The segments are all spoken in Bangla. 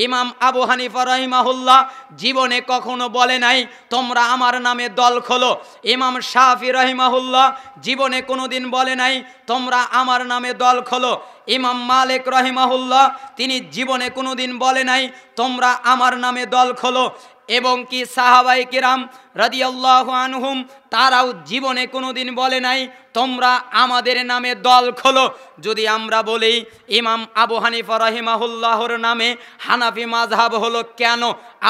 ইমাম আবু হানিফা রাহিমাহুল্লাহ জীবনে কখনো বলে নাই তোমরা আমার নামে দল খোলো। ইমাম শাফি রাহিমাহুল্লাহ জীবনে কোনোদিন বলে নাই তোমরা আমার নামে দল খোলো। ইমাম মালিক রাহিমাহুল্লাহ তিনি জীবনে কোনোদিন বলে নাই তোমরা আমার নামে দল খোলো। এবং কি সাহাবায়ে কিরাম রাদিয়াল্লাহু আনহুম তারাও জীবনে কোনোদিন বলে নাই তোমরা আমাদের নামে দল খোলো। যদি আমরা বলি ইমাম আবু হানিফা রাহিমাহুল্লাহর নামে হানাফি মাযহাব হলো কেন,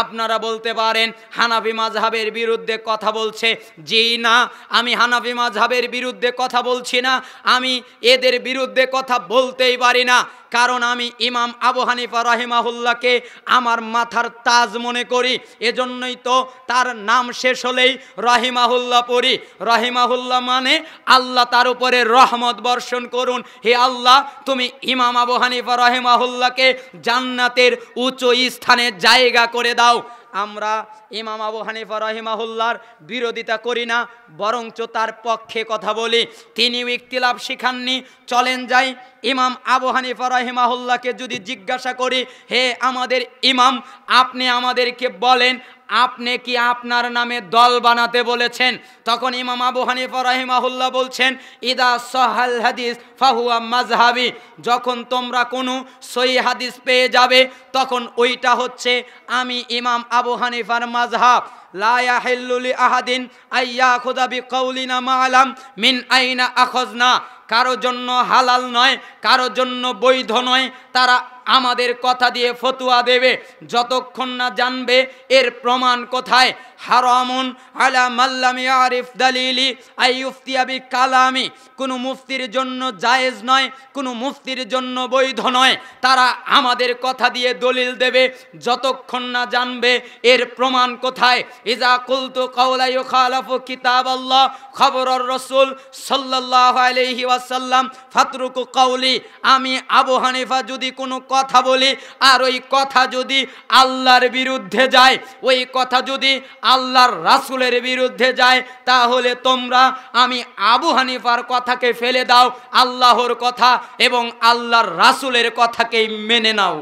আপনারা বলতে পারেন হানাফি মাযহাবের বিরুদ্ধে কথা বলছে। জি না, আমি হানাফি মাযহাবের বিরুদ্ধে কথা বলছি না, আমি এদের বিরুদ্ধে কথা বলতেই পারি না। কারণ আমি ইমাম আবু হানিফা রাহিমাহুল্লাহকে আমার মাথার তাজ মনে করি। এজন্যই তো তার নাম শেষ হলেই রাহিমাহুল্লাহ পড়ি। রাহিমাহুল্লাহ মানে আল্লাহ তার উপরে রহমত বর্ষণ করুন। হে আল্লাহ, তুমি ইমাম আবু হানিফা রাহিমাহুল্লাহকে জান্নাতের উঁচু স্থানে জায়গা করে দাও। আমরা ইমাম আবু হানিফা রাহিমাহুল্লাহর বিরোধিতা করি না, বরঞ্চ তার পক্ষে কথা বলি। তিনিও ইখতিলাফ শিখাননি। চলেন যাই ইমাম আবু হানিফা রাহিমাহুল্লাহকে যদি জিজ্ঞাসা করি, হে আমাদের ইমাম, আপনি আমাদেরকে বলেন আপনি কি আপনার নামে দল বানাতে বলেছেন? তখন ইমাম আবু হানিফা রাহিমাহুল্লাহ বলছেন, ইদা সহাল হাদিস ফাহুয়া মাযহাবি। যখন তোমরা কোনো সহিহ হাদিস পেয়ে যাবে তখন ওইটা হচ্ছে আমি ইমাম আবু হানিফার মাযহাব। লা ইয়াহিল্লু লি আহাদিন আইয়াখুযা বিকাউলিনা মা'লাম মিন আইনা আখাযনা। কারো জন্য হালাল নয়, কারো জন্য বৈধ নয় তারা আমাদের কথা দিয়ে ফতোয়া দেবে যতক্ষণ না জানবে এর প্রমাণ কোথায়। হারামুন আলা মাল্লাম ইয়ারিফ দালিলি আইয়ুফতিয়া বিকালামি। কোনো মুফতির জন্য জায়েজ নয়, কোনো মুফতির জন্য বৈধ নয়, তারা আমাদের কথা দিয়ে দলিল দেবে যতক্ষণ না জানবে এর প্রমাণ কোথায়। ইজা কুলতু কাওলা ইউখালাফু কিতাবাল্লাহ খবরুর রাসূল সাল্লাল্লাহু আলাইহি ওয়াসাল্লাম ফাতরুকু কাওলি। আমি আবু হানিফা যদি কোনো কথা বলি আর ওই কথা যদি আল্লাহর বিরুদ্ধে যায়, ওই কথা যদি আল্লাহর রাসূলের বিরুদ্ধে যায়, তাহলে তোমরা আমি আবু হানিফার কথাকে ফেলে দাও, আল্লাহর কথা এবং আল্লাহর রাসূলের কথাকে মেনে নাও।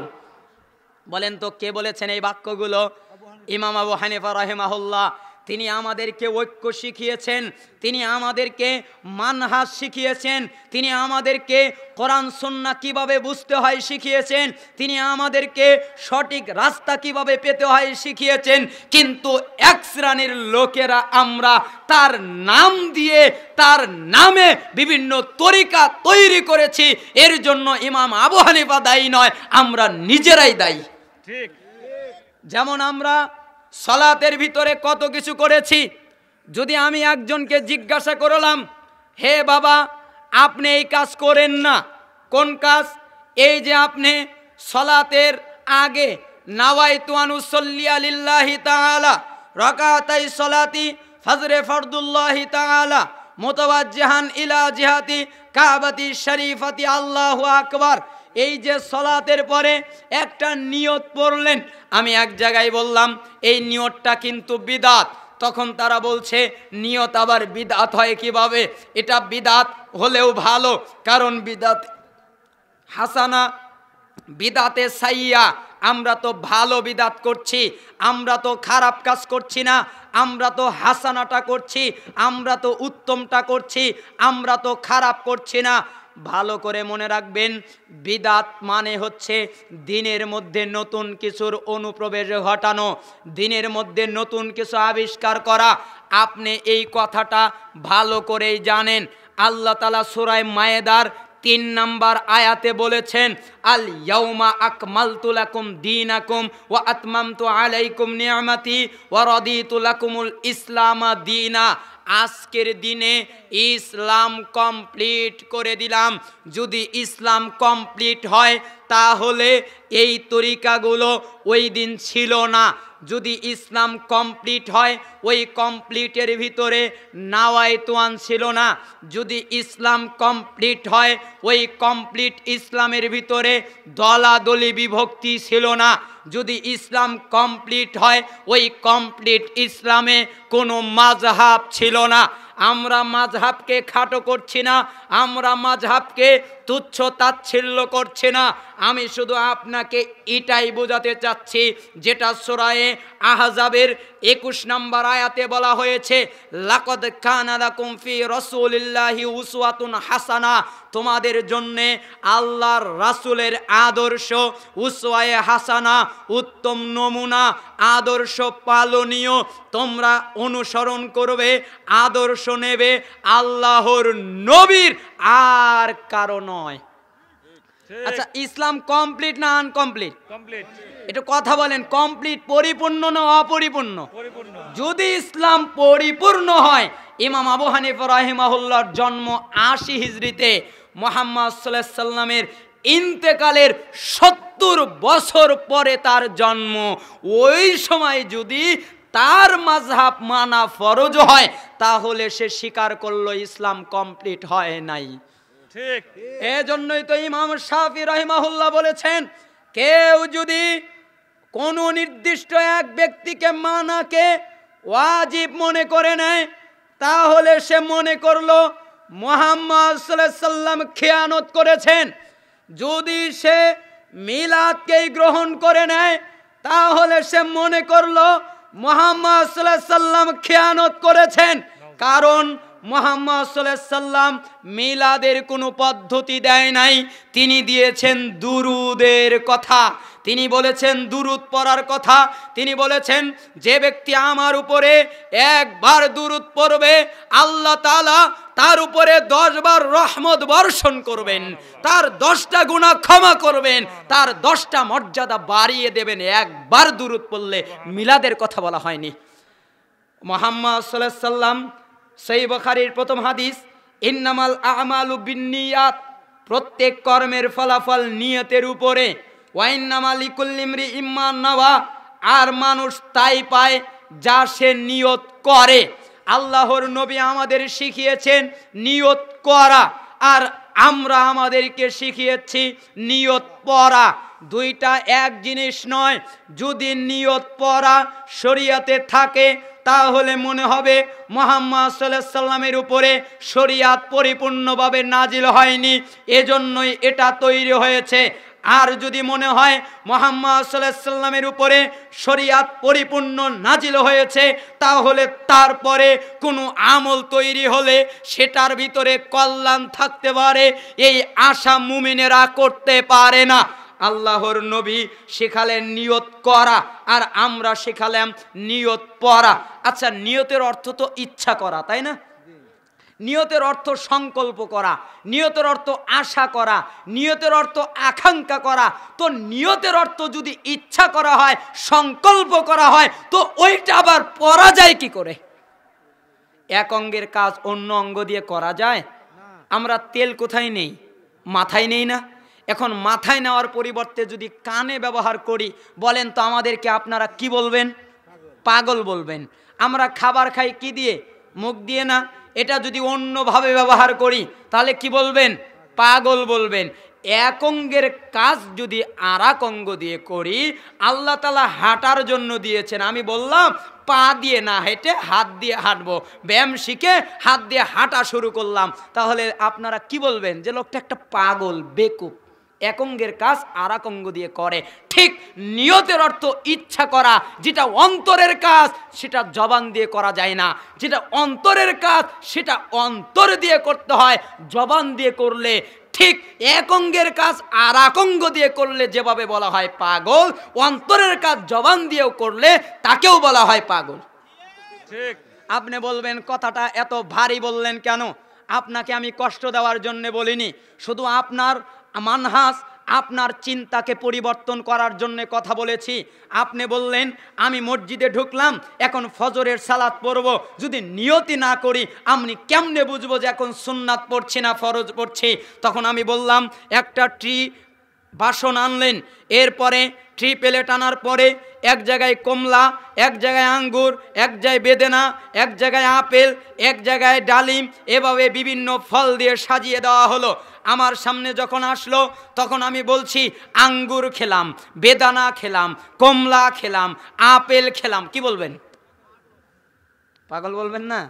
বলেন তো কে বলেছেন এই বাক্যগুলো? ইমাম আবু হানিফা রাহিমাহুল্লাহ। তিনি আমাদেরকে ঐক্য শিখিয়েছেন, তিনি আমাদেরকে মানহাজ শিখিয়েছেন, তিনি আমাদেরকে কোরআন সুন্নাহ কিভাবে বুঝতে হয় শিখিয়েছেন, তিনি আমাদেরকে সঠিক রাস্তা কিভাবে পেতে হয় শিখিয়েছেন। কিন্তু এক শ্রেণীর লোকেরা আমরা তার নাম দিয়ে তার নামে বিভিন্ন তরিকা তৈরি করেছি। এর জন্য ইমাম আবু হানিফা দায়ী নয়, আমরা নিজেরাই দায়ী। ঠিক যেমন আমরা সালাতের ভিতরে কত কিছু করেছি। যদি আমি একজনকে জিজ্ঞাসা করলাম, হে বাবা আপনি এই কাজ করেন না, কোন কাজ? এই যে আপনি সালাতের আগে নাওয়াইতু আন উসাল্লি লিল্লাহি তাআলা রাকাতাই সালাতি ফজরে ফরদুল্লাহি তাআলা মুতাওয়াজ্জিহান ইলা জিহাতি কাবাতি শরীফাতি আল্লাহু আকবার। এই যে সালাতের পরে একটা নিয়ত পড়লেন, আমি এক জায়গায় বললাম এই নিয়তটা কিন্তু বিদআত। তখন তারা বলছে নিয়ত আবার বিদআত হয় কিভাবে? এটা বিদআত হলেও ভালো, কারণ বিদআত হাসানা বিদআতে সাইয়্যা। আমরা তো ভালো বিদআত করছি, আমরা তো খারাপ কাজ করছি না, আমরা তো হাসানাটা করছি, আমরা তো উত্তমটা করছি, আমরা তো খারাপ করছি না। ভালো করে মনে রাখবেন, বিদআত মানে হচ্ছে দ্বীনের মধ্যে নতুন কিছুর অনুপ্রবেশ ঘটানো, দ্বীনের মধ্যে নতুন কিছু আবিষ্কার করা। আপনি এই কথাটা ভালো করেই জানেন। আল্লাহ তাআলা সূরা মায়েদার 3 নম্বর আয়াতে বলেছেন, আল ইয়াউমা আকমালতু লাকুম দীনাকুম ওয়া আতমামতু আলাইকুম নি'মাতি ওয়া রাদিতু লাকুমুল ইসলাম দীনা। আজকের দিনে ইসলাম কমপ্লিট করে দিলাম। যদি ইসলাম কমপ্লিট হয় তাহলে এই তরিকাগুলো ওই দিন ছিল না। যদি ইসলাম কমপ্লিট হয় ওই কমপ্লিটের ভিতরে নাওয়াইতুয়ান ছিল না। যদি ইসলাম কমপ্লিট হয় ওই কমপ্লিট ইসলামের ভিতরে দলাদলি বিভক্তি ছিল না। যদি ইসলাম কমপ্লিট হয় ওই কমপ্লিট ইসলামে কোনো মাযহাব ছিল না। আমরা মাযহাবকে খাটো করছি না, আমরা মাযহাবকে তুচ্ছ তাচ্ছিল্য করছে না। আমি শুধু আপনাকে এটাই বোঝাতে চাচ্ছি, যেটা সূরা আহজাবের 21 নম্বর আয়াতে বলা হয়েছে, লাকাদ কানা লাকুম ফি রাসূলিল্লাহি উসওয়াতুন হাসানা, তোমাদের জন্যে আল্লাহর রাসূলের আদর্শ, উসওয়ায়ে হাসানা, উত্তম নমুনা, আদর্শ পালনীয়, তোমরা অনুসরণ করবে, আদর্শ নেবে আল্লাহর নবীর, আর কারো নয়। আচ্ছা, ইসলাম কমপ্লিট না আনকমপ্লিট? কমপ্লিট। একটু কথা বলেন, কমপ্লিট পরিপূর্ণ না অপরিপূর্ণ? পরিপূর্ণ। যদি ইসলাম পরিপূর্ণ হয়, ইমাম আবু হানিফা রাহিমাহুল্লাহর জন্ম 80 হিজরিতে, মুহাম্মদ সাল্লাল্লাহু আলাইহি সাল্লামের ইন্তেকালের 70 বছর পরে তার জন্ম। ওই সময় যদি তার মাযহাব মানা ফরজ হয়, তাহলে সে স্বীকার করলো ইসলাম কমপ্লিট হয় নাই। ঠিক। এজন্যই তো ইমাম শাফি রাহিমাহুল্লাহ বলেছেন, কেউ যদি কোন নির্দিষ্ট এক ব্যক্তিকে মানাকে ওয়াজিব মনে করে নেয়, তাহলে সে মনে করলো মুহাম্মদ সাল্লাল্লাহু আলাইহি সাল্লাম খেয়ানত করেছেন। যদি সে মিলাদকেই গ্রহণ করে নেয়, তাহলে সে মনে করলো মুহাম্মদ সাল্লাল্লাহু আলাইহি সাল্লাম খেয়ানত করেছেন। কারণ মুহাম্মদ সাল্লাল্লাহু আলাইহি সাল্লাম মিলাদের কোনো পদ্ধতি দেয় নাই, তিনি দিয়েছেন দুরুদের কথা, তিনি বলেছেন দুরুদ পড়ার কথা। তিনি বলেছেন, যে ব্যক্তি আমার উপরে একবার দুরুদ পড়বে, আল্লাহ তাআলা তার উপরে 10 বার রহমত বর্ষণ করবেন, তার 10টা গুনাহ ক্ষমা করবেন, তার 10টা মর্যাদা বাড়িয়ে দেবেন। একবার দুরুদ পড়লে, মিলাদের কথা বলা হয়নি। মুহাম্মদ সাল্লাল্লাহু আলাইহি সাল্লাম, সহিহ বুখারীর প্রথম হাদিস, ইন্নামাল আমালু বিন্নিয়াত, প্রত্যেক কর্মের ফলাফল নিয়তের উপরে, ওয়া ইন্নামা লিকুল্লি ইমরিইম মা নাওয়া, আর মানুষ তাই পায় যা সে নিয়ত করে। আল্লাহর নবী আমাদের শিখিয়েছেন নিয়ত করা, আর আমরা আমাদেরকে শিখিয়েছি নিয়ত পড়া। দুইটা এক জিনিস নয়। যদি নিয়ত পড়া শরীয়তে থাকে, তাহলে মনে হবে মুহাম্মদ সাল্লাল্লাহু আলাইহি সাল্লামের উপরে শরীয়ত পরিপূর্ণভাবে নাজিল হয়নি, এজন্যই এটা তৈরি হয়েছে। আর যদি মনে হয় মুহাম্মদ সাল্লাল্লাহু আলাইহি সাল্লামের উপরে শরীয়ত পরিপূর্ণ নাজিল হয়েছে, তাহলে তারপরে কোনো আমল তৈরি হলে সেটার ভিতরে কল্যাণ থাকতে পারে, এই আশা মুমিনেরা করতে পারে না। আল্লাহর নবী শেখালেন নিয়ত করা, আর আমরা শেখালাম নিয়ত পড়া। আচ্ছা, নিয়তের অর্থ তো ইচ্ছা করা, তাই না? নিয়তের অর্থ সংকল্প করা, নিয়তের অর্থ আশা করা, নিয়তের অর্থ আকাঙ্ক্ষা করা। তো নিয়তের অর্থ যদি ইচ্ছা করা হয়, সংকল্প করা হয়, তো ওইটা আবার পড়া যায় কি করে? এক অঙ্গের কাজ অন্য অঙ্গ দিয়ে করা যায়? আমরা তেল কোথায় নেই? মাথায় নেই না? এখন মাথায় নেওয়ার পরিবর্তে যদি কানে ব্যবহার করি, বলেন তো আমাদেরকে আপনারা কি বলবেন? পাগল বলবেন। আমরা খাবার খাই কি দিয়ে? মুখ দিয়ে না? এটা যদি অন্যভাবে ব্যবহার করি, তাহলে কি বলবেন? পাগল বলবেন। এক অঙ্গের কাজ যদি আর এক অঙ্গ দিয়ে করি, আল্লাহ তাআলা হাঁটার জন্য দিয়েছেন। আমি বললাম পা দিয়ে না হেঁটে হাত দিয়ে হাঁটবো, ব্যায়াম শিখে হাত দিয়ে হাঁটা শুরু করলাম, তাহলে আপনারা কি বলবেন? যে লোকটা একটা পাগল, বেকুব, এক অঙ্গের কাজ আর এক অঙ্গ দিয়ে করে। ঠিক নিয়তের অর্থ ইচ্ছা করা। যেটা অন্তরের কাজ সেটা জবান দিয়ে করা যায় না, যেটা অন্তরের কাজ সেটা অন্তর দিয়ে করতে হয়, জবান দিয়ে করলে। ঠিক এক অঙ্গের কাজ আর এক অঙ্গ দিয়ে করলে যেভাবে বলা হয় পাগল, অন্তরের কাজ জবান দিয়েও করলে তাকেও বলা হয় পাগল। ঠিক। আপনি বলবেন কথাটা এত ভারী বললেন কেন? আপনাকে আমি কষ্ট দেওয়ার জন্য বলিনি, শুধু আপনার মানহাজ, আপনার চিন্তাকে পরিবর্তন করার জন্য কথা বলেছি। আপনি বললেন আমি মসজিদে ঢুকলাম, এখন ফজরের সালাত পড়ব, যদি নিয়তি না করি আমি কেমনে বুঝবো যে এখন সুন্নাত পড়ছি না ফরজ পড়ছি? তখন আমি বললাম, একটা বাসন আনলেন, এরপরে ট্রি প্লেট আনার পরে এক জায়গায় কমলা, এক জায়গায় আঙ্গুর, এক জায়গায় বেদেনা, এক জায়গায় আপেল, এক জায়গায় ডালিম, এভাবে বিভিন্ন ফল দিয়ে সাজিয়ে দেওয়া হলো। আমার সামনে যখন আসলো, তখন আমি বলছি আঙ্গুর খেলাম, বেদানা খেলাম, কমলা খেলাম, আপেল খেলাম। কি বলবেন? পাগল বলবেন না?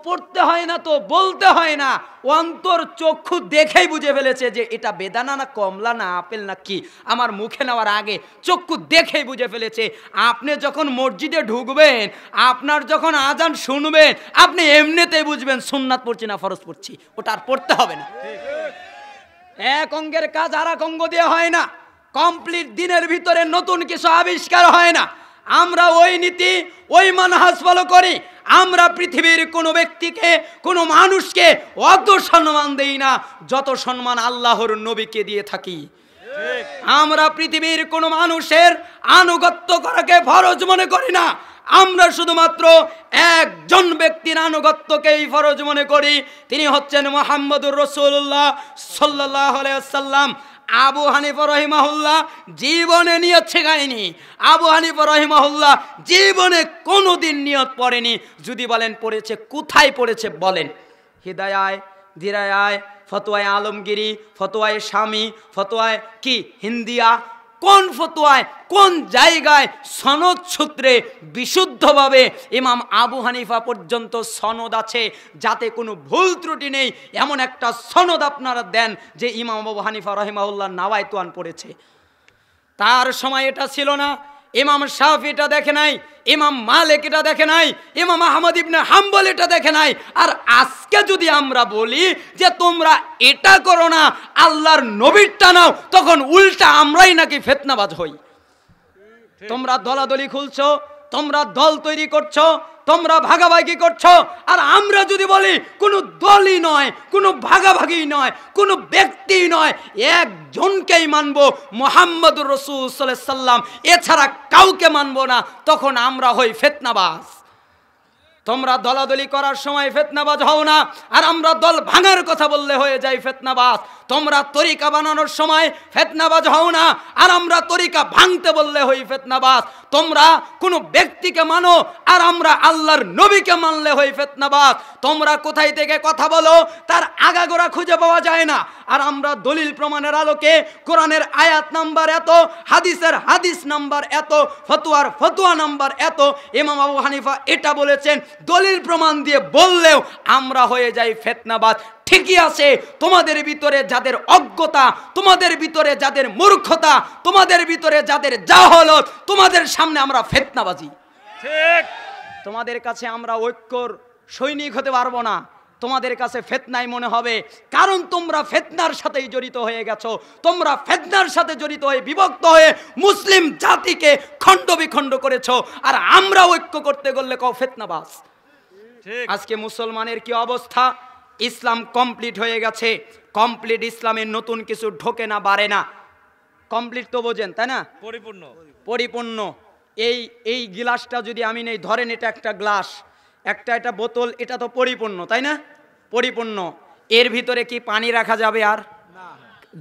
পড়তে হয় না তো, বলতে হয় না, অন্তর চক্ষু দেখেই বুঝে ফেলেছে যে এটা বেদানা না কমলা না আপেল না কি, আমার মুখে নেওয়ার আগে চক্ষু দেখেই বুঝে ফেলেছে। আপনি যখন মসজিদে ঢুকবেন, আপনার যখন আজান শুনবেন, আপনি এমনিতেই বুঝবেন সুন্নাত পড়ছি না ফরজ পড়ছি, ওটা আর পড়তে হবে না। এক অঙ্গের কাজ আর এক অঙ্গ দিয়ে হয় না, কমপ্লিট দিনের ভিতরে নতুন কিছু আবিষ্কার হয় না। আমরা ওই নীতি ওই মানহাজ ফলো করি। আমরা পৃথিবীর কোনো ব্যক্তিকে কোনো মানুষকে অত সম্মান দেই না যত সম্মান আল্লাহর নবীকে দিয়ে থাকি। আমরা পৃথিবীর কোনো মানুষের আনুগত্য করাকে ফরজ মনে করি না। আমরা শুধুমাত্র একজন ব্যক্তির আনুগত্যকেই ফরজ মনে করি, তিনি হচ্ছেন মুহাম্মদুর রাসূলুল্লাহ সাল্লাল্লাহু আলাইহি ওয়াসাল্লাম। আবু হানিফা রাহিমাহুল্লাহ জীবনে নিয়ত শেখায়নি। আবু হানিফা রাহিমাহুল্লাহ জীবনে কোনোদিন নিয়ত পড়েনি। যদি বলেন পড়েছে, কোথায় পড়েছে বলেন? হিদায়ায়, দিরায়ায়, ফতোয়ায় আলমগিরি, ফতোয়ায় শামী, ফতোয়ায় কি হিন্দিয়া, কোন ফতোয়ায় কোন জায়গায় সনদ সূত্রে বিশুদ্ধভাবে ইমাম আবু হানিফা পর্যন্ত সনদ আছে যাতে কোনো ভুল ত্রুটি নেই, এমন একটা সনদ আপনারা দেন যে ইমাম আবু হানিফা রাহিমাহুল্লাহ নাওয়াইতুয়ান পড়েছে? তার সময় এটা ছিল না। ইমাম শাফি এটা দেখে নাই, ইমাম মালিক এটা দেখে নাই, ইমাম আহমদ ইবনে হাম্বল এটা দেখে নাই। আর আজকে যদি আমরা বলি যে তোমরা এটা করো না, আল্লাহর নবীরটা নাও, তখন উল্টা আমরাই নাকি ফিতনাবাজ হই। তোমরা দলাদলি খুলছো, তোমরা দল তৈরি করছো, তোমরা ভাগাভাগি করছো। আর আমরা যদি বলি কোনো দলই নয়, কোনো ভাগাভাগি নয়, কোনো ব্যক্তি নয়, একজনকেই মানবো, মুহাম্মদুর রাসূল সাল্লাল্লাহু আলাইহি সাল্লাম, এছাড়া কাউকে মানবো না, তখন আমরা হই ফিতনাবাজ। তোমরা দলাদলি করার সময় ফিতনাবাজ হও না, আর আমরা দল ভাঙার কথা বললে হয়ে যাই ফিতনাবাজ। তোমরা তরিকা বানানোর সময় ফিতনাবাজ হও না, আর আমরা তরিকা ভাঙতে বললে হই ফিতনাবাজ। তোমরা কোনো ব্যক্তিকে মানো, আর আমরা আল্লাহর নবীকে মানলে হই ফিতনাবাজ। তোমরা কোথায় থেকে কথা বলো তার আগাগোড়া খুঁজে পাওয়া যায় না, আর আমরা দলিল প্রমাণের আলোকে কোরআনের আয়াত নাম্বার এত, হাদিসের হাদিস নাম্বার এত, ফতোয়ার ফতোয়া নাম্বার এত, ইমাম আবু হানিফা এটা বলেছেন, দলিল প্রমাণ দিয়ে বললেও আমরা হয়ে যাই ফিতনাবাজ। ঠিকই আছে, তোমাদের ভিতরে যাদের অজ্ঞতা, তোমাদের ভিতরে যাদের মূর্খতা, তোমাদের ভিতরে যাদের জাহালত, তোমাদের সামনে আমরা ফিতনাবাজি। ঠিক, তোমাদের কাছে আমরা ঐক্যর সৈনিক হতে পারবো না, তোমাদের কাছে ফিতনাই মনে হবে, কারণ তোমরা ফিতনার সাথেই জড়িত হয়ে গেছো। তোমরা ফিতনার সাথে জড়িত হয়ে বিভক্ত হয়ে মুসলিম জাতিকে খণ্ড বিখণ্ড করেছো, আর আমরা ঐক্য করতে গেলে কও ফিতনাবাজ। আজকে মুসলমানের কি অবস্থা? ইসলাম কমপ্লিট হয়ে গেছে, কমপ্লিট ইসলামের নতুন কিছু ঢোকে না, বাড়ে না। কমপ্লিট তো বোঝেন, তাই না? পরিপূর্ণ, পরিপূর্ণ। এই গ্লাসটা যদি আমি নেই, ধরেন এটা একটা গ্লাস, এটা বোতল, এটা তো পরিপূর্ণ, তাই না? পরিপূর্ণ। এর ভিতরে কি পানি রাখা যাবে? আর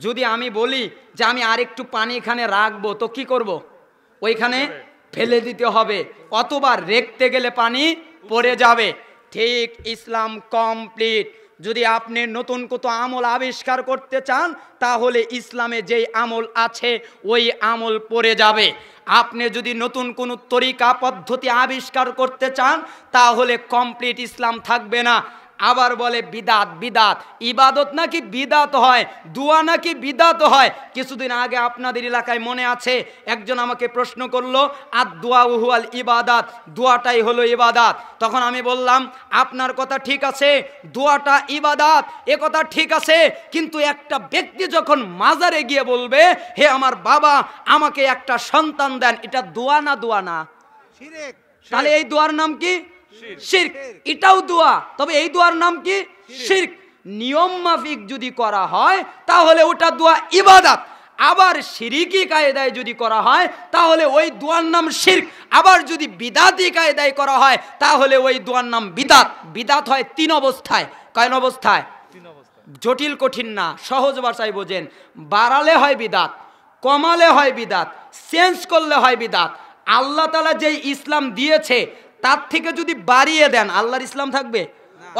যদি আমি বলি যে আমি আর একটু পানি এখানে রাখবো, তো কি করব? ওইখানে ফেলে দিতে হবে, অথবা রেখতে গেলে পানি পড়ে যাবে। ঠিক ইসলাম কমপ্লিট। যদি আপনি নতুন কত আমল আবিষ্কার করতে চান, তাহলে ইসলামে যেই আমল আছে ওই আমল পড়ে যাবে। আপনি যদি নতুন কোনো তরিকা পদ্ধতি আবিষ্কার করতে চান, তাহলে কমপ্লিট ইসলাম থাকবে না। আবার বলে বিদাত, বিদাত ইবাদত নাকি বিদাত হয়, দোয়া নাকি বিদাত হয়। কিছুদিন আগে আপনাদের এলাকায় মনে আছে, একজন আমাকে প্রশ্ন করলো, আর দোয়া হুয়াল ইবাদাত, দোয়াটাই হলো ইবাদাত। তখন আমি বললাম, আপনার কথা ঠিক আছে, দোয়াটা ইবাদাত, এ কথা ঠিক আছে, কিন্তু একটা ব্যক্তি যখন মাজারে গিয়ে বলবে, হে আমার বাবা আমাকে একটা সন্তান দেন, এটা দোয়া না? দোয়া না? তাহলে এই দোয়ার নাম কি? শিরক। এটাও দোয়া, তবে এই দোয়ার নাম কি? শিরক। নিয়ম মাফিক যদি করা হয় তাহলে ওটা দোয়া ইবাদত। আবার শিরকি কায়দায় যদি করা হয় তাহলে ওই দোয়ার নাম শিরক। আবার যদি বিদাতি কায়দায় করা হয় তাহলে ওই দোয়ার নাম বিদাত। বিদাত হয় তিন অবস্থায়। কয় অবস্থায়? জটিল কঠিন না, সহজ ভাষায় বোঝেন। বাড়ালে হয় বিদাত, কমালে হয় বিদাত, চেঞ্জ করলে হয় বিদাত। আল্লাহ তাআলা যেই ইসলাম দিয়েছে তার থেকে যদি বাড়িয়ে দেন, আল্লাহর ইসলাম থাকবে?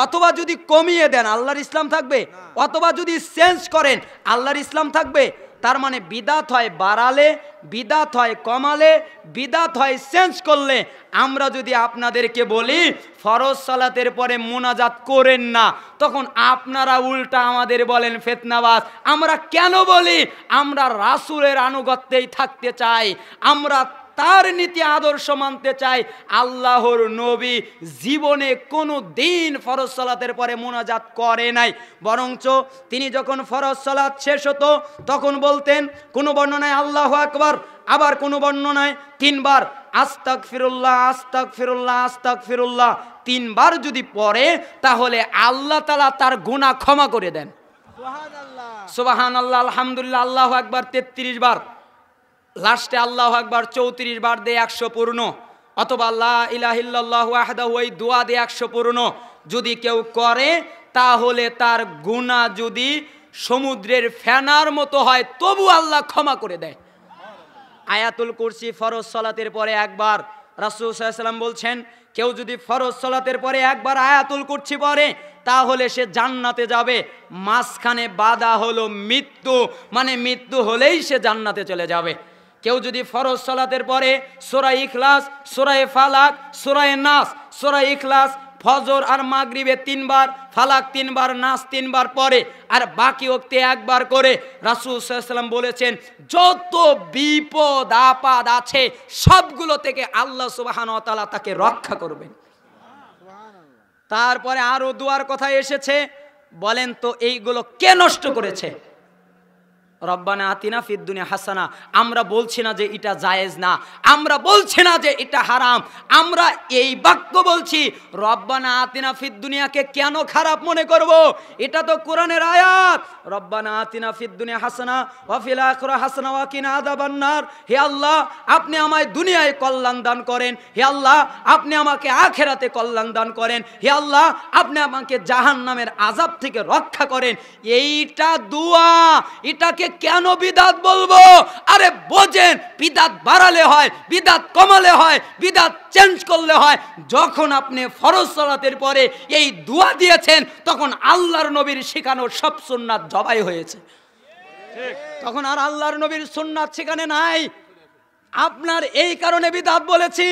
অথবা যদি কমিয়ে দেন, আল্লাহর ইসলাম থাকবে? অথবা যদি চেঞ্জ করেন, আল্লাহর ইসলাম থাকবে? তার মানে বিদাত হয় বাড়ালে, বিদাত হয় কমালে, বিদাত হয় চেঞ্জ করলে। আমরা যদি আপনাদেরকে বলি ফরজ সালাতের পরে মুনাজাত করেন না, তখন আপনারা উল্টা আমাদের বলেন ফিতনাবাজ। আমরা কেন বলি? আমরা রাসূলের আনুগত্যেই থাকতে চাই, আমরা তার নীতি আদর্শ মানতে চাই। আল্লাহর নবী জীবনে কোনো দিন ফরজ সালাতের পরে মুনাজাত করে নাই, বরঞ্চ তিনি যখন ফরজ সালাত শেষ হতো তখন বলতেন, কোনো বর্ণনায় আল্লাহু আকবার, আবার কোনো বর্ণনায় 3 বার আস্তাগফিরুল্লাহ আস্তাগফিরুল্লাহ আস্তাগফিরুল্লাহ। 3 বার যদি পড়ে তাহলে আল্লাহ তাআলা তার গুনাহ ক্ষমা করে দেন। সুবহানাল্লাহ সুবহানাল্লাহ আলহামদুলিল্লাহ আল্লাহু আকবার 33 বার, লাস্টে আল্লাহু আকবার 34 বার দিয়ে 100 পূর্ণ, অথবা লা ইলাহা ইল্লাল্লাহু ওয়াহদাহু, এই দোয়া দিয়ে 100 পূর্ণ যদি কেউ করে, তাহলে তার গুনাহ যদি সমুদ্রের ফেনার মতো হয় তবু আল্লাহ ক্ষমা করে দেয়। আয়াতুল কুরসি ফরজ সালাতের পরে একবার, রাসূল সাল্লাল্লাহু আলাইহি ওয়াসাল্লাম বলছেন, কেউ যদি ফরজ সালাতের পরে একবার আয়াতুল কুরসি পড়ে তাহলে সে জান্নাতে যাবে। মাঝখানে বাধা হলো মৃত্যু, মানে মৃত্যু হলেই সে জান্নাতে চলে যাবে। কেউ যদি ফরজ সালাতের পরে সূরা ইখলাস, সূরা ফালাক, সূরা নাস, সূরা ইখলাস ফজর আর মাগরিবে 3 বার, ফালাক 3 বার, নাস 3 বার পরে, আর বাকি ওয়াক্তে একবার করে, রাসূল সাল্লাল্লাহু আলাইহি ওয়াসাল্লাম বলেছেন যত বিপদ আপদ আছে সবগুলো থেকে আল্লাহ সুবহানাহু ওয়া তাআলা তাকে রক্ষা করবেন। তারপরে আরো দুয়ার কথা এসেছে, বলেন তো এইগুলো কে নষ্ট করেছে? রব্বানা আতিনা ফিদ দুনিয়া হাসানা। আমরা বলছি না যে এটা জায়েজ না, আমরা বলছি না যে এটা হারাম, আমরা এই বাক্য বলছি রব্বানা আতিনা ফিদ দুনিয়াকে কেন খারাপ মনে করব? এটা তো কোরআনের আয়াত। রব্বানা আতিনা ফিদ দুনিয়া হাসানা ওয়া ফিল আখিরা হাসানা ওয়া কিনা আযাবান্নার। হে আল্লাহ, আপনি আমায় দুনিয়ায় কল্যাণ দান করেন, হে আল্লাহ আপনি আমাকে আখিরাতে কল্যাণ দান করেন, হে আল্লাহ আপনি আমাকে জাহান্নামের আযাব থেকে রক্ষা করেন। এইটা দোয়া, এটাকে কেন বিদাত বলবো? আরে বোঝেন, বিদাত বাড়ালে হয়, বিদাত কমালে হয়, বিদাত চেঞ্জ করলে হয়। যখন আপনি ফরজ সালাতের পরে এই দোয়া দিয়েছেন তখন আল্লাহর নবীর শেখানো সব সুন্নাত জবাই হয়েছে, তখন আর আল্লাহর নবীর সুন্নাত সেখানে নাই। আপনার এই কারণে বিদাত বলেছি,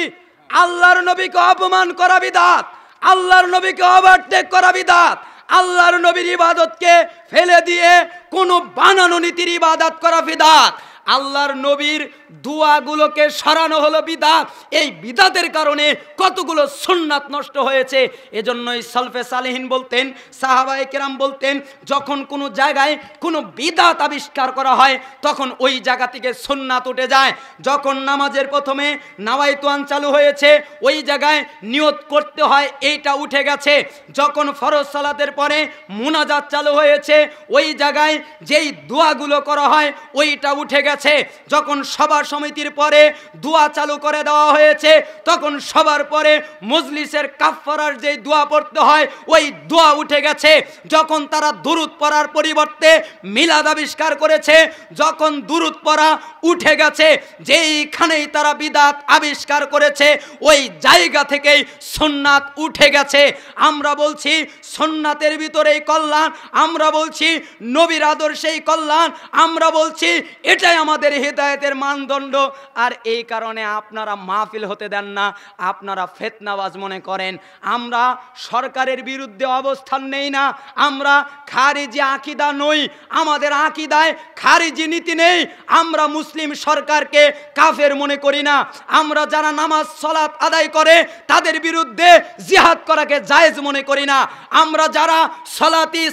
আল্লাহর নবীকে অপমান করা বিদাত, আল্লাহর নবীকে ওভারটেক করা বিদাত, আল্লাহর নবীর ইবাদতকে ফেলে দিয়ে কোনো বানানো নীতির ইবাদত করা বিদাত, আল্লাহর নবীর দোয়াগুলোকে সরানো হলো বিদাত। এই বিদাতের কারণে কতগুলো সুন্নাত নষ্ট হয়েছে। এজন্যই সালফে সালেহিন বলতেন, সাহাবায়ে কেরাম বলতেন, যখন কোনো জায়গায় কোনো বিদাত আবিষ্কার করা হয় তখন ওই জায়গা থেকে সুন্নাত উঠে যায়। যখন নামাজের প্রথমে নাওয়াইতুয়ান চালু হয়েছে ওই জায়গায় নিয়ত করতে হয়, এইটা উঠে গেছে। যখন ফরজ সালাতের পরে মুনাজাত চালু হয়েছে ওই জায়গায় যেই দোয়াগুলো করা হয় ওইটা উঠে গেছে। যখন সবার সমিতির পরে দোয়া চালু করে দেওয়া হয়েছে তখন সবার পরে মজলিসের কাফফারার যে দোয়া পড়তে হয় ওই দোয়া উঠে গেছে। যখন তারা দুরূদ পড়ার পরিবর্তে মিলাদ আবিষ্কার করেছে, যখন দুরূদ পড়া উঠে গেছে, যেইখানেই তারা বিদাত আবিষ্কার করেছে ওই জায়গা থেকেই সুন্নাত উঠে গেছে। আমরা বলছি সুন্নাতের ভিতরেই কল্যাণ, আমরা বলছি নবীর আদর্শেই কল্যাণ, আমরা বলছি এটাই আমাদের হেদায়েতের মানদণ্ড। আর এই কারণে আপনারা মাহফিল হতে দেন না, আপনারা ফিতনাবাজ মনে করেন। আমরা সরকারের বিরুদ্ধে অবস্থান নেই না, আমরা খারিজি আকীদা নই, আমাদের আকীদায় খারিজি নীতি নেই। আমরা মুসলিম সরকারকে কাফের মনে করি না। আমরা যারা নামাজ সালাত আদায় করে তাদের বিরুদ্ধে জিহাদ করাকে জায়েজ মনে করি না। আমরা যারা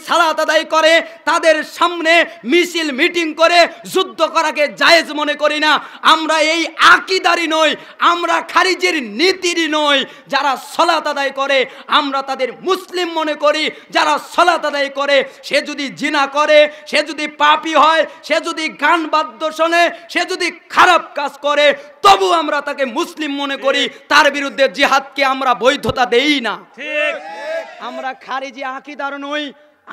সালাত আদায় করে তাদের সামনে মিছিল মিটিং করে যুদ্ধ করাকে জায়েজ মনে করি না। আমরা এই আকীদারই নই, আমরা খারিজির নীতিরই নই। যারা সালাত আদায় করে আমরা তাদের মুসলিম মনে করি। যারা সালাত আদায় করে সে যদি জিনা করে, সে যদি পাপী হয়, সে যদি গান বাদ্য শোনে, সে যদি খারাপ কাজ করে, তবু আমরা তাকে মুসলিম মনে করি। তার বিরুদ্ধে জিহাদকে আমরা বৈধতা দেই না। ঠিক, আমরা খারিজি আকীদার নই,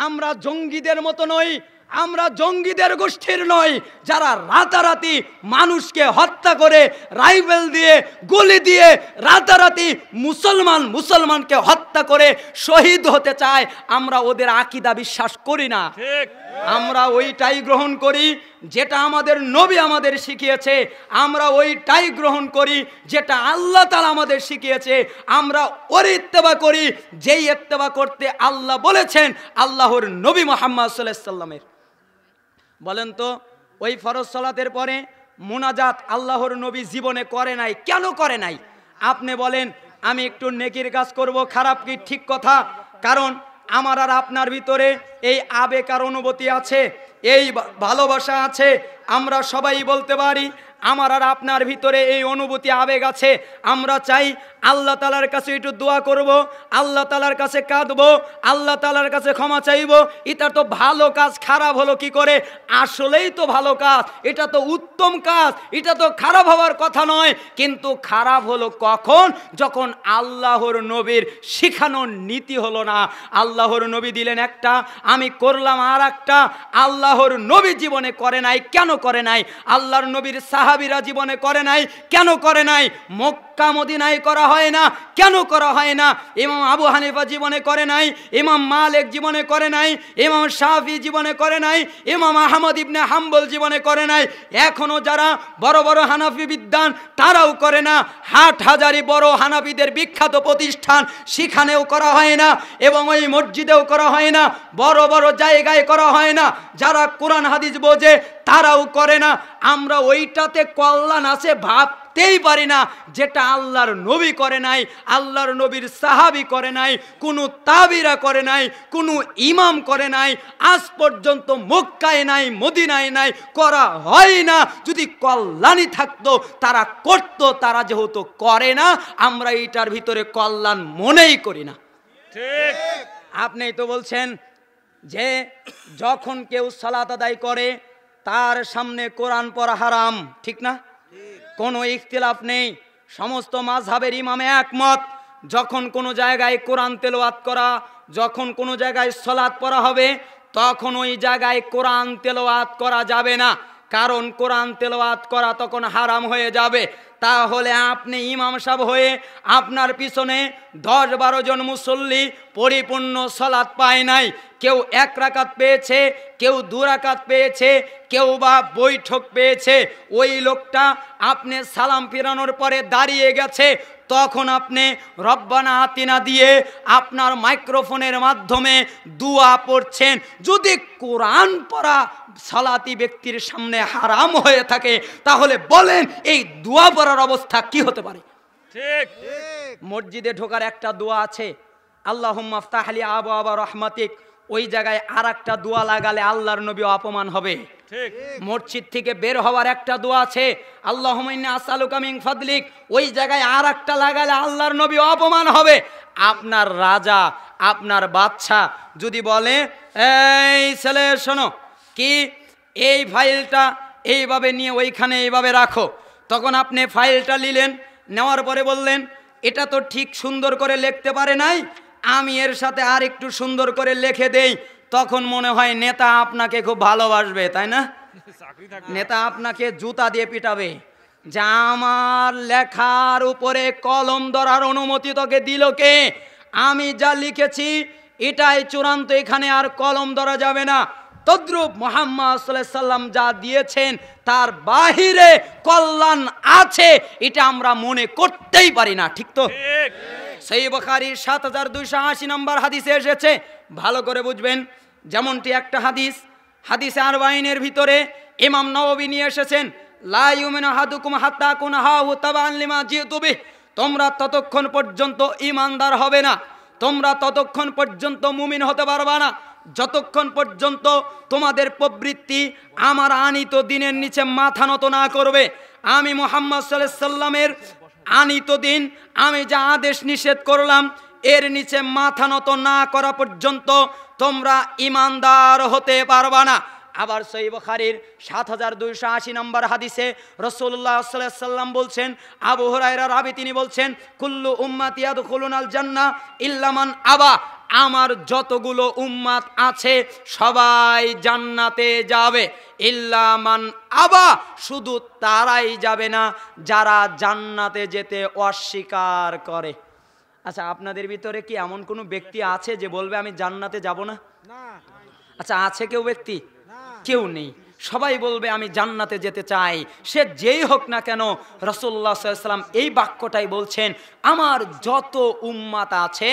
আমরা জঙ্গিদের মতো নই, আমরা জঙ্গিদের গোষ্ঠীর নই যারা রাতারাতি মানুষকে হত্যা করে রাইফেল দিয়ে গুলি দিয়ে রাতারাতি মুসলমানকে হত্যা করে শহীদ হতে চায়। আমরা ওদের আকীদা বিশ্বাস করি না। ঠিক, আমরা ওইটাই গ্রহণ করি যেটা আমাদের নবী আমাদের শিখিয়েছে আমরা ওইটাই গ্রহণ করি, যেটা আল্লাহ তাআলা আমাদের শিখিয়েছে আমরা ওর ইত্তেবা করি, যেই ইত্তেবা করতে আল্লাহ বলেছেন আল্লাহর নবী মুহাম্মদ সাল্লাল্লাহু আলাইহি সাল্লামের। বলেন তো ওই ফরজ সালাতের পরে মুনাজাত আল্লাহর নবী জীবনে করে নাই, কেন করে নাই? আপনি বলেন আমি একটু নেকির কাজ করব, খারাপ কি? ঠিক কথা, কারণ আমার আর আপনার ভিতরে এই আবেগ আর অনুভূতি আছে, এই ভালোবাসা আছে, আমরা সবাই বলতে পারি আমার আর আপনার ভিতরে এই অনুভূতি আবেগ আছে। আমরা চাই আল্লাহ তাআলার কাছে একটু দোয়া করব, আল্লাহ তাআলার কাছে কাঁদবো, আল্লাহ তাআলার কাছে ক্ষমা চাইব। এটা তো ভালো কাজ, খারাপ হলো কি করে? আসলেই তো ভালো কাজ, এটা তো উত্তম কাজ, এটা তো খারাপ হওয়ার কথা নয়। কিন্তু খারাপ হলো কখন? যখন আল্লাহর নবীর শিখানোর নীতি হলো না। আল্লাহর নবী দিলেন একটা, আমি করলাম আর একটা। আল্লাহর নবী জীবনে করে নাই, কেন করে নাই? আল্লাহর নবীর সাহাবীরা জীবনে করে নাই, কেন করে নাই? মক্কা মদিনায় করা হয় না, কেন করা হয় না? ইমাম আবু হানিফা জীবনে করে নাই, ইমাম মালিক জীবনে করে নাই, ইমাম শাফি জীবনে করে নাই, ইমাম আহমদ ইবনে হাম্বল জীবনে করে নাই। এখনো যারা বড় বড় হানাফি বিদ্বান তারাও করে না। হাটহাজারি বড় হানাফিদের বিখ্যাত প্রতিষ্ঠান, সেখানেও করা হয় না এবং ওই মসজিদেও করা হয় না, বড় বড় জায়গায় করা হয় না। যারা কোরআন হাদিস বোঝে তারাও করে না। আমরা ওইটাতে কল্যাণ আছে ভাবতেই পারি না, যেটা আল্লাহর নবী করে নাই, আল্লাহর নবীর সাহাবী করে নাই, কোনো তাবিরা করে নাই, কোনো ইমাম করে নাই, আজ পর্যন্ত মক্কায় নাই, মদিনায় নাই, করা হয় না। যদি কল্যাণই থাকতো তারা করত, তারা যেহেতু করে না আমরা এইটার ভিতরে কল্যাণ মনেই করি না। ঠিক, আপনি তো বলছেন যে যখন কেউ সালাত আদায় করে তার সামনে কোরআন পড়া হারাম, ঠিক না? কোনো ইখতিলাফ নেই, সমস্ত মাযহাবের ইমামে একমত। যখন কোনো জায়গায় কোরআন তেলাওয়াত করা, যখন কোনো জায়গায় সালাত পড়া হবে তখন ওই জায়গায় কোরআন তেলাওয়াত করা যাবে না, কারণ কোরআন তেলাওয়াত করা তখন হারাম হয়ে যাবে। তাহলে আপনি ইমাম সাহেব হয়ে আপনার পিছনে 10-12 জন মুসল্লি পরিপূর্ণ সালাত পায় নাই, কেউ 1 রাকাত পেয়েছে, কেউ 2 রাকাত পেয়েছে, কেউ বা বৈঠক পেয়েছে। ওই লোকটা আপনি সালাম ফিরানোর পরে দাঁড়িয়ে গেছে, তখন আপনি রব্বানা আতিনা দিয়ে আপনার মাইক্রোফোনের মাধ্যমে দোয়া পড়ছেন। যদি কোরআন পড়া সালাতি ব্যক্তির সামনে হারাম হয়ে থাকে তাহলে বলেন এই দোয়া পড়ার অবস্থা কি হতে পারে? ঠিক, মসজিদে ঢোকার একটা দোয়া আছে, আল্লাহুম্মা আফতাহ লি আবওয়াবা রাহমাতিক, ওই জায়গায় আর একটা দোয়া লাগালে আল্লাহর নবী অপমান হবে। ঠিক, মসজিদ থেকে বের হওয়ার একটা দোয়া আছে, আল্লাহুম্মা ইন্নী আসআলুকা মিন ফাদলিক, ওই জায়গায় আর একটা লাগালে আল্লাহর নবী অপমান হবে। আপনার রাজা, আপনার বাদশা যদি বলে এই ছেলে শোনো, কি এই ফাইলটা এইভাবে নিয়ে ওইখানে এইভাবে রাখো, তখন আপনি ফাইলটা নিলেন, নেওয়ার পরে বললেন এটা তো ঠিক সুন্দর করে লিখতে পারে নাই, আমি এর সাথে আর একটু সুন্দর করে লিখে দেই, তখন মনে হয় নেতা আপনাকে খুব ভালোবাসবে, তাই না? নেতা আপনাকে জুতা দিয়ে পিটাবে যে আমার লেখার উপরে কলম ধরার অনুমতি তোকে দিল কে? আমি যা লিখেছি এটাই চূড়ান্ত, এখানে আর কলম ধরা যাবে না। তদ্রূপ মুহাম্মদ সাল্লাল্লাহু আলাইহি সাল্লাম যা দিয়েছেন তার বাহিরে কল্যাণ আছে, এটা আমরা মনে করতেই পারি না, ঠিক তো? ঠিক। সহিহ বুখারীর 7280 নম্বর হাদিসে এসেছে, ভালো করে বুঝবেন। যেমনটি একটা হাদিস, হাদিসে আরবাইনের ভিতরে ইমাম নববী নিয়ে এসেছেন, লা ইউমিনু আহাদুকুম হাত্তা কুনা হাউ তাবান লিমা জিতু বিহি, তোমরা ততক্ষণ পর্যন্ত ঈমানদার হবে না, তোমরা ততক্ষণ পর্যন্ত মুমিন হতে পারবা না যতক্ষণ পর্যন্ত তোমাদের প্রবৃত্তি আমার আনিত দিনের নিচে মাথা নত না করবে। আমি মুহাম্মদ সাল্লাল্লাহু আলাইহি সাল্লামের আনিত দিন, আমি যা আদেশ নিষেধ করলাম এর নিচে মাথা নত না করা পর্যন্ত তোমরা ঈমানদার হতে পারবা না। আবার সহিহ বুখারীর 7280 নম্বর হাদিসে রাসূলুল্লাহ সাল্লাল্লাহু আলাইহি সাল্লাম বলছেন, আবু হুরায়রা রাবি তিনি বলছেন, কুল্লু উম্মতি ইয়াদখুলুনাল জান্নাহ ইল্লা মান আবা, আমার যতগুলো উম্মাত আছে সবাই জান্নাতে যাবে, ইল্লা মান আবা, শুধু তারাই যাবে না যারা জান্নাতে যেতে অস্বীকার করে। আচ্ছা, আপনাদের ভিতরে কি এমন কোনো ব্যক্তি আছে যে বলবে আমি জান্নাতে যাব না? আচ্ছা, আছে কেউ ব্যক্তি? কেউ নেই। সবাই বলবে আমি জান্নাতে যেতে চাই, সে যেই হোক না কেন। রাসূলুল্লাহ সাল্লাল্লাহু আলাইহি ওয়াসাল্লাম এই বাক্যটাই বলছেন, আমার যত উম্মাত আছে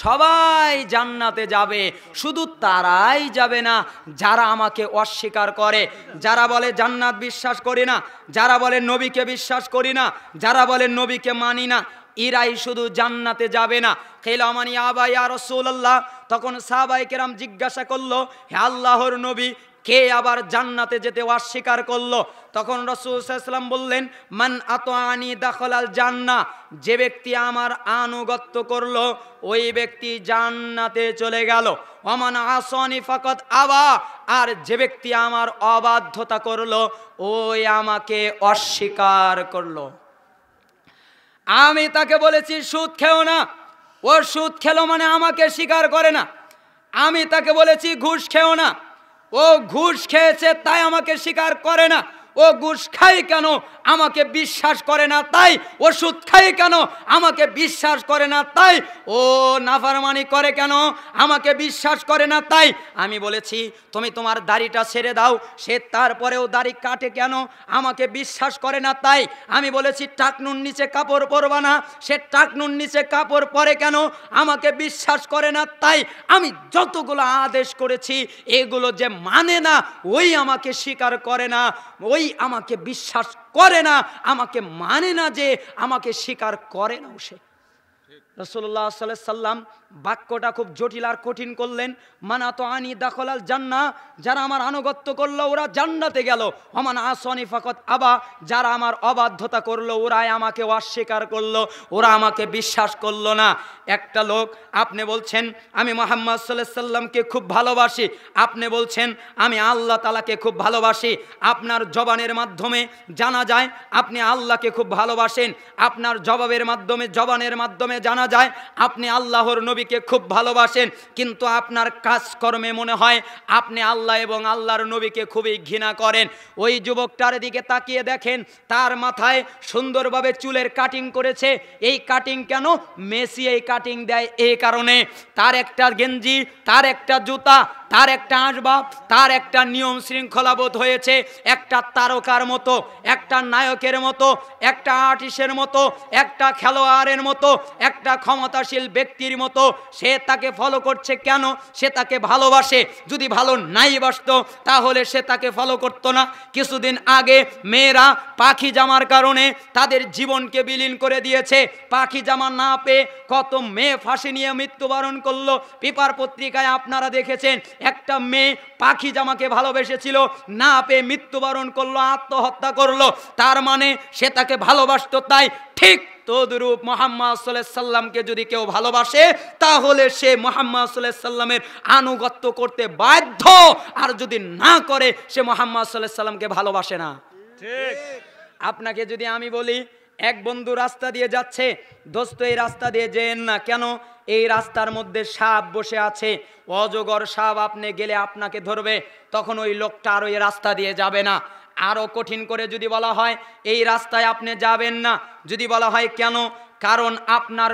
সবাই জান্নাতে যাবে, শুধু তারাই যাবে না যারা আমাকে অস্বীকার করে, যারা বলে জান্নাত বিশ্বাস করি না, যারা বলে নবীকে বিশ্বাস করি না, যারা বলে নবীকে মানি না, এরাই শুধু জান্নাতে যাবে না। খেলা মানি আবা ইয়া রাসূলুল্লাহ। তখন সাহাবায়ে কেরাম জিজ্ঞাসা করলো, হে আল্লাহর নবী, কে আবার জান্নাতে যেতে অস্বীকার করলো? তখন রাসূল সাল্লাল্লাহু আলাইহি ওয়াসাল্লাম বললেন, মান আতাআনি দাখালাল জান্নাহ, যে ব্যক্তি আমার আনুগত্য করলো ওই ব্যক্তি জান্নাতে চলে গেল। ওমান আসানি ফাকাত আবা, আর যে ব্যক্তি আমার অবাধ্যতা করলো ওই আমাকে অস্বীকার করলো। আমি তাকে বলেছি সুদ খেও না, ও সুদ খেলো মানে আমাকে স্বীকার করে না। আমি তাকে বলেছি ঘুষ খেও না, ও ঘুষ খেয়েছে তাই আমাকে স্বীকার করে না। ও ঘুষ খায় কেন? আমাকে বিশ্বাস করে না তাই। ও সুদ খায় কেন? আমাকে বিশ্বাস করে না তাই। ও নাফরমানি করে কেন? আমাকে বিশ্বাস করে না তাই। আমি বলেছি তুমি তোমার দাড়িটা ছেড়ে দাও, সে তারপরেও দাড়ি কাটে কেন? আমাকে বিশ্বাস করে না তাই। আমি বলেছি টাকনুর নিচে কাপড় পরবা না, সে টাকনুর নিচে কাপড় পরে কেন? আমাকে বিশ্বাস করে না তাই। আমি যতগুলো আদেশ করেছি এগুলো যে মানে না ওই আমাকে স্বীকার করে না, ওই আমাকে বিশ্বাস করে না, আমাকে মানে না, যে আমাকে স্বীকার করে না সে। রাসূলুল্লাহ সাল্লাল্লাহু আলাইহি ওয়াসাল্লাম বাক্যটা খুব জটিল আর কঠিন করলেন। মানা তো আনি দাখালাল জান্নাহ, যারা আমার আনুগত্য করলো ওরা জান্নাতে গেল। ওমান আসানি ফাকাত আবা, যারা আমার অবাধ্যতা করলো ওরাই আমাকে অস্বীকার করলো, ওরা আমাকে বিশ্বাস করলো না। একটা লোক, আপনি বলছেন আমি মুহাম্মদ সাল্লাল্লাহু আলাইহি ওয়াসাল্লামকে খুব ভালোবাসি, আপনি বলছেন আমি আল্লাহ তাআলাকে খুব ভালোবাসি, আপনার জবানের মাধ্যমে জানা যায় আপনি আল্লাহকে খুব ভালোবাসেন, আপনার জবানের মাধ্যমে জানা যায় আপনি আল্লাহর নবীকে খুব ভালোবাসেন, কিন্তু আপনার কাজকর্মে মনে হয় আপনি আল্লাহ এবং আল্লাহর নবীকে খুবই ঘৃণা করেন। ওই যুবকটার দিকে তাকিয়ে দেখেন, তার মাথায় সুন্দরভাবে চুলের কাটিং করেছে। এই কাটিং কেন? মেসি এই কাটিং দেয় এই কারণে, তার একটা গেঞ্জি, তার একটা জুতা, তার একটা আসবাব, তার একটা নিয়ম শৃঙ্খলাবোধ হয়েছে একটা তারকার মতো, একটা নায়কের মতো, একটা আর্টিস্টের মতো, একটা খেলোয়াড়ের মতো, একটা ক্ষমতাশীল ব্যক্তির মতো। সে তাকে ফলো করছে কেন? সে তাকে ভালোবাসে। যদি ভালো নাই বাসতো তাহলে সে তাকে ফলো করতো না। কিছুদিন আগে মেয়েরা পাখি জামার কারণে তাদের জীবনকে বিলীন করে দিয়েছে। পাখি জামা না পেয়ে কত মেয়ে ফাঁসি নিয়ে মৃত্যুবরণ করলো। পেপার পত্রিকায় আপনারা দেখেছেন, একটা মেয়ে পাখি জামাকে ভালোবেসেছিল, না পেয়ে মৃত্যুবরণ করলো, আত্মহত্যা করলো। তার মানে সে তাকে ভালোবাসতো তাই। ঠিক তদ্রূপ মুহাম্মদ সাল্লাল্লাহু আলাইহি সাল্লামকে যদি কেউ ভালোবাসে তাহলে সে মুহাম্মদ সাল্লাল্লাহু আলাইহি সাল্লামের আনুগত্য করতে বাধ্য, আর যদি না করে সে মুহাম্মদ সাল্লাল্লাহু আলাইহি সাল্লামকে ভালোবাসে না। ঠিক। আপনাকে যদি আমি বলি এক বন্ধু রাস্তা দিয়ে যাচ্ছে, দোস্ত এই রাস্তা দিয়ে যেন না, কেন? এই রাস্তার মধ্যে সাপ বসে আছে, অজগর সাপ, আপনি গেলে আপনাকে ধরবে, তখন ওই লোকটা আর ওই রাস্তা দিয়ে যাবে না। আরো কঠিন করে যদি বলা হয় এই রাস্তায় আপনি যাবেন না, যদি বলা হয় কেন? কারণ আপনার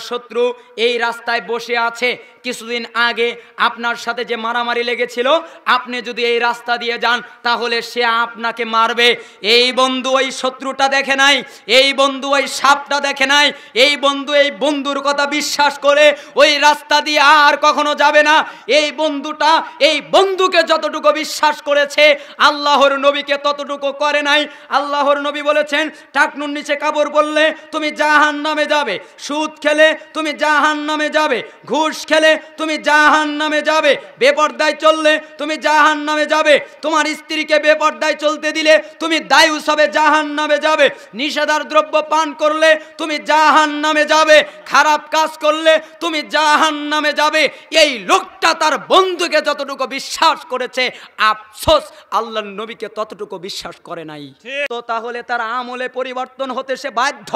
শত্রু এই রাস্তায় বসে আছে। কিছুদিন আগে আপনার সাথে যে মারামারি লেগেছিল, আপনি যদি এই রাস্তা দিয়ে যান তাহলে সে আপনাকে মারবে। এই বন্ধু ওই শত্রুটা দেখে নাই, এই বন্ধু ওই সাপটা দেখে নাই, এই বন্ধু এই বন্ধুর কথা বিশ্বাস করে ওই রাস্তা দিয়ে আর কখনো যাবে না। এই বন্ধুটা এই বন্ধুকে যতটুকু বিশ্বাস করেছে আল্লাহর নবীকে ততটুকু করে নাই। আল্লাহর নবী বলেছেন টাকনুর নিচে কাপড় পরলে তুমি জাহান্নামে যাবে, সুদ খেলে তুমি জাহান্নামে যাবে, ঘুষ খেলে তুমি জাহান্নামে যাবে, বেপরদায় চললে তুমি জাহান্নামে যাবে, তোমার স্ত্রীকে বেপরদায় চলতে দিলে তুমি দায়ী হিসাবে জাহান্নামে যাবে, নিষেধার দ্রব্য পান করলে তুমি জাহান্নামে যাবে, খারাপ কাজ করলে তুমি জাহান্নামে যাবে। এই লোকটা তার বন্ধুকে যতটুকু বিশ্বাস করেছে, আফসোস আল্লাহর নবীকে ততটুকু বিশ্বাস করে নাই। তো তাহলে তার আমলে পরিবর্তন হতে সে বাধ্য।